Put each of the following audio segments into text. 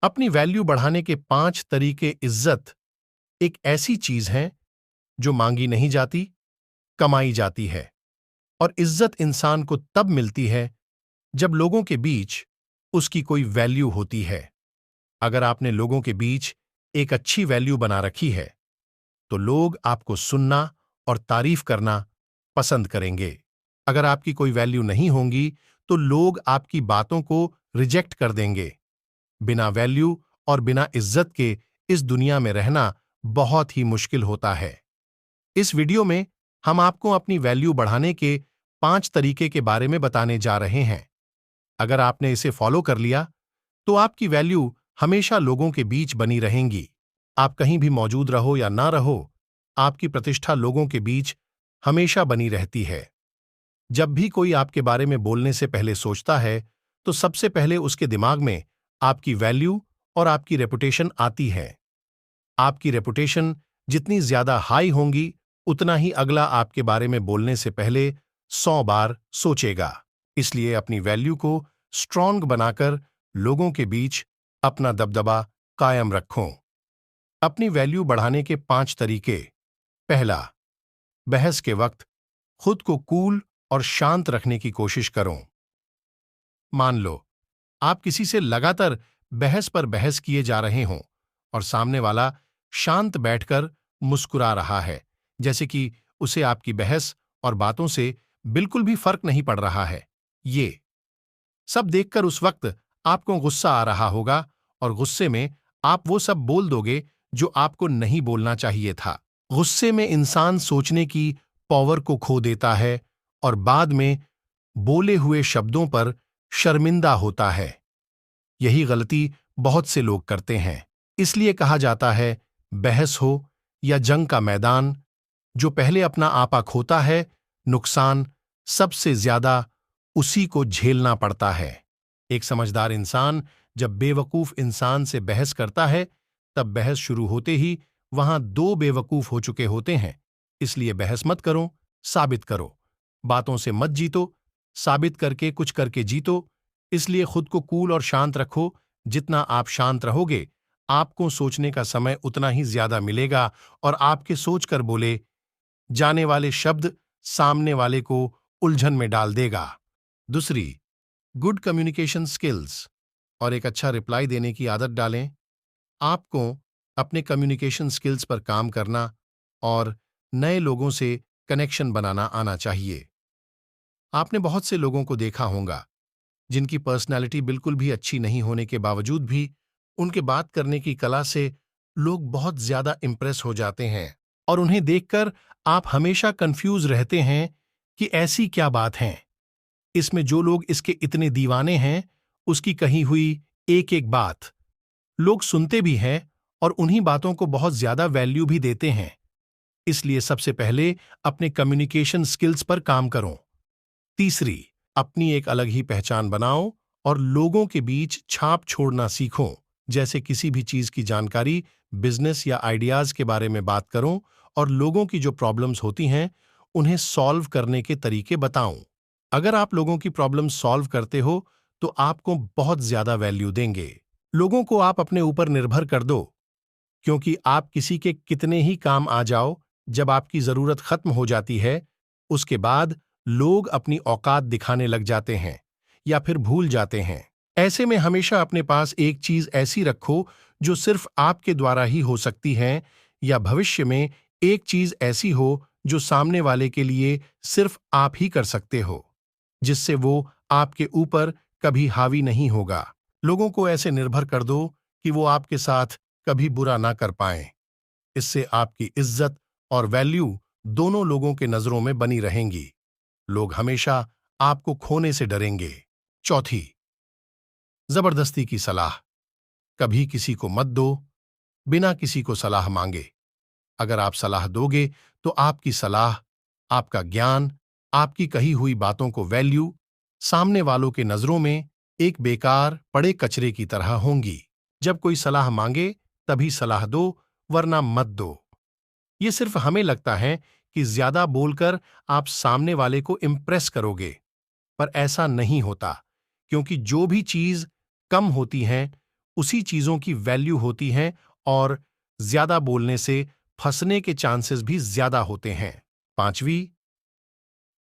अपनी वैल्यू बढ़ाने के 5 तरीके। इज्जत एक ऐसी चीज है जो मांगी नहीं जाती, कमाई जाती है। और इज्जत इंसान को तब मिलती है जब लोगों के बीच उसकी कोई वैल्यू होती है। अगर आपने लोगों के बीच एक अच्छी वैल्यू बना रखी है, तो लोग आपको सुनना और तारीफ करना पसंद करेंगे। अगर आपकी कोई वैल्यू नहीं होगी, तो लोग आपकी बातों को रिजेक्ट कर देंगे। बिना वैल्यू और बिना इज्जत के इस दुनिया में रहना बहुत ही मुश्किल होता है। इस वीडियो में हम आपको अपनी वैल्यू बढ़ाने के 5 तरीके के बारे में बताने जा रहे हैं। अगर आपने इसे फॉलो कर लिया, तो आपकी वैल्यू हमेशा लोगों के बीच बनी रहेंगी। आप कहीं भी मौजूद रहो या ना रहो, आपकी प्रतिष्ठा लोगों के बीच हमेशा बनी रहती है। जब भी कोई आपके बारे में बोलने से पहले सोचता है, तो सबसे पहले उसके दिमाग में आपकी वैल्यू और आपकी रेपुटेशन आती है। आपकी रेपुटेशन जितनी ज्यादा हाई होंगी, उतना ही अगला आपके बारे में बोलने से पहले 100 बार सोचेगा। इसलिए अपनी वैल्यू को स्ट्रॉन्ग बनाकर लोगों के बीच अपना दबदबा कायम रखो। अपनी वैल्यू बढ़ाने के 5 तरीके। पहला, बहस के वक्त खुद को कूल और शांत रखने की कोशिश करो। मान लो आप किसी से लगातार बहस पर बहस किए जा रहे हों और सामने वाला शांत बैठकर मुस्कुरा रहा है, जैसे कि उसे आपकी बहस और बातों से बिल्कुल भी फर्क नहीं पड़ रहा है। ये सब देखकर उस वक्त आपको गुस्सा आ रहा होगा और गुस्से में आप वो सब बोल दोगे जो आपको नहीं बोलना चाहिए था। गुस्से में इंसान सोचने की पावर को खो देता है और बाद में बोले हुए शब्दों पर शर्मिंदा होता है। यही गलती बहुत से लोग करते हैं। इसलिए कहा जाता है, बहस हो या जंग का मैदान, जो पहले अपना आपा खोता है, नुकसान सबसे ज्यादा उसी को झेलना पड़ता है। एक समझदार इंसान जब बेवकूफ इंसान से बहस करता है, तब बहस शुरू होते ही वहां 2 बेवकूफ हो चुके होते हैं। इसलिए बहस मत करो, साबित करो। बातों से मत जीतो, साबित करके कुछ करके जीतो। इसलिए खुद को कूल और शांत रखो। जितना आप शांत रहोगे, आपको सोचने का समय उतना ही ज्यादा मिलेगा और आपके सोचकर बोले जाने वाले शब्द सामने वाले को उलझन में डाल देगा। दूसरी, गुड कम्युनिकेशन स्किल्स और एक अच्छा रिप्लाई देने की आदत डालें। आपको अपने कम्युनिकेशन स्किल्स पर काम करना और नए लोगों से कनेक्शन बनाना आना चाहिए। आपने बहुत से लोगों को देखा होगा जिनकी पर्सनैलिटी बिल्कुल भी अच्छी नहीं होने के बावजूद भी उनके बात करने की कला से लोग बहुत ज्यादा इंप्रेस हो जाते हैं और उन्हें देखकर आप हमेशा कंफ्यूज रहते हैं कि ऐसी क्या बात है इसमें जो लोग इसके इतने दीवाने हैं। उसकी कही हुई एक एक बात लोग सुनते भी हैं और उन्हीं बातों को बहुत ज्यादा वैल्यू भी देते हैं। इसलिए सबसे पहले अपने कम्युनिकेशन स्किल्स पर काम करो। तीसरी, अपनी एक अलग ही पहचान बनाओ और लोगों के बीच छाप छोड़ना सीखो। जैसे किसी भी चीज की जानकारी, बिजनेस या आइडियाज के बारे में बात करो और लोगों की जो प्रॉब्लम्स होती हैं, उन्हें सॉल्व करने के तरीके बताओ। अगर आप लोगों की प्रॉब्लम सॉल्व करते हो, तो आपको बहुत ज्यादा वैल्यू देंगे। लोगों को आप अपने ऊपर निर्भर कर दो, क्योंकि आप किसी के कितने ही काम आ जाओ, जब आपकी जरूरत खत्म हो जाती है, उसके बाद लोग अपनी औकात दिखाने लग जाते हैं या फिर भूल जाते हैं। ऐसे में हमेशा अपने पास एक चीज ऐसी रखो जो सिर्फ आपके द्वारा ही हो सकती है, या भविष्य में एक चीज ऐसी हो जो सामने वाले के लिए सिर्फ आप ही कर सकते हो, जिससे वो आपके ऊपर कभी हावी नहीं होगा। लोगों को ऐसे निर्भर कर दो कि वो आपके साथ कभी बुरा ना कर पाएं। इससे आपकी इज्जत और वैल्यू दोनों लोगों के नजरों में बनी रहेंगी। लोग हमेशा आपको खोने से डरेंगे। चौथी, जबरदस्ती की सलाह। कभी किसी को मत दो बिना किसी को सलाह मांगे। अगर आप सलाह दोगे, तो आपकी सलाह, आपका ज्ञान, आपकी कही हुई बातों को वैल्यू सामने वालों के नजरों में एक बेकार पड़े कचरे की तरह होंगी। जब कोई सलाह मांगे, तभी सलाह दो, वरना मत दो। ये सिर्फ हमें लगता है कि ज्यादा बोलकर आप सामने वाले को इम्प्रेस करोगे, पर ऐसा नहीं होता, क्योंकि जो भी चीज कम होती है, उसी चीजों की वैल्यू होती है और ज्यादा बोलने से फंसने के चांसेस भी ज्यादा होते हैं। पांचवी,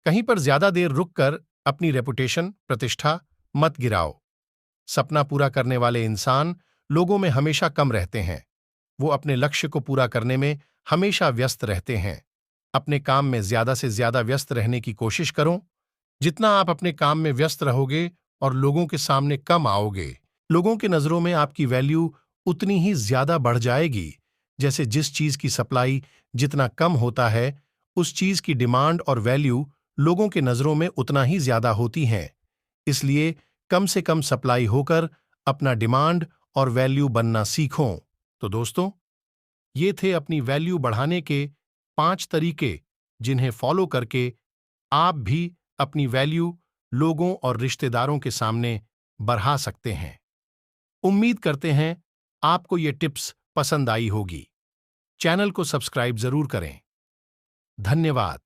कहीं पर ज्यादा देर रुककर अपनी रेपुटेशन, प्रतिष्ठा मत गिराओ। सपना पूरा करने वाले इंसान लोगों में हमेशा कम रहते हैं। वो अपने लक्ष्य को पूरा करने में हमेशा व्यस्त रहते हैं। अपने काम में ज्यादा से ज्यादा व्यस्त रहने की कोशिश करो। जितना आप अपने काम में व्यस्त रहोगे और लोगों के सामने कम आओगे, लोगों की नजरों में आपकी वैल्यू उतनी ही ज्यादा बढ़ जाएगी। जैसे जिस चीज की सप्लाई जितना कम होता है, उस चीज की डिमांड और वैल्यू लोगों के नजरों में उतना ही ज्यादा होती है। इसलिए कम से कम सप्लाई होकर अपना डिमांड और वैल्यू बनना सीखो। तो दोस्तों, ये थे अपनी वैल्यू बढ़ाने के 5 तरीके, जिन्हें फॉलो करके आप भी अपनी वैल्यू लोगों और रिश्तेदारों के सामने बढ़ा सकते हैं। उम्मीद करते हैं आपको ये टिप्स पसंद आई होगी। चैनल को सब्सक्राइब जरूर करें। धन्यवाद।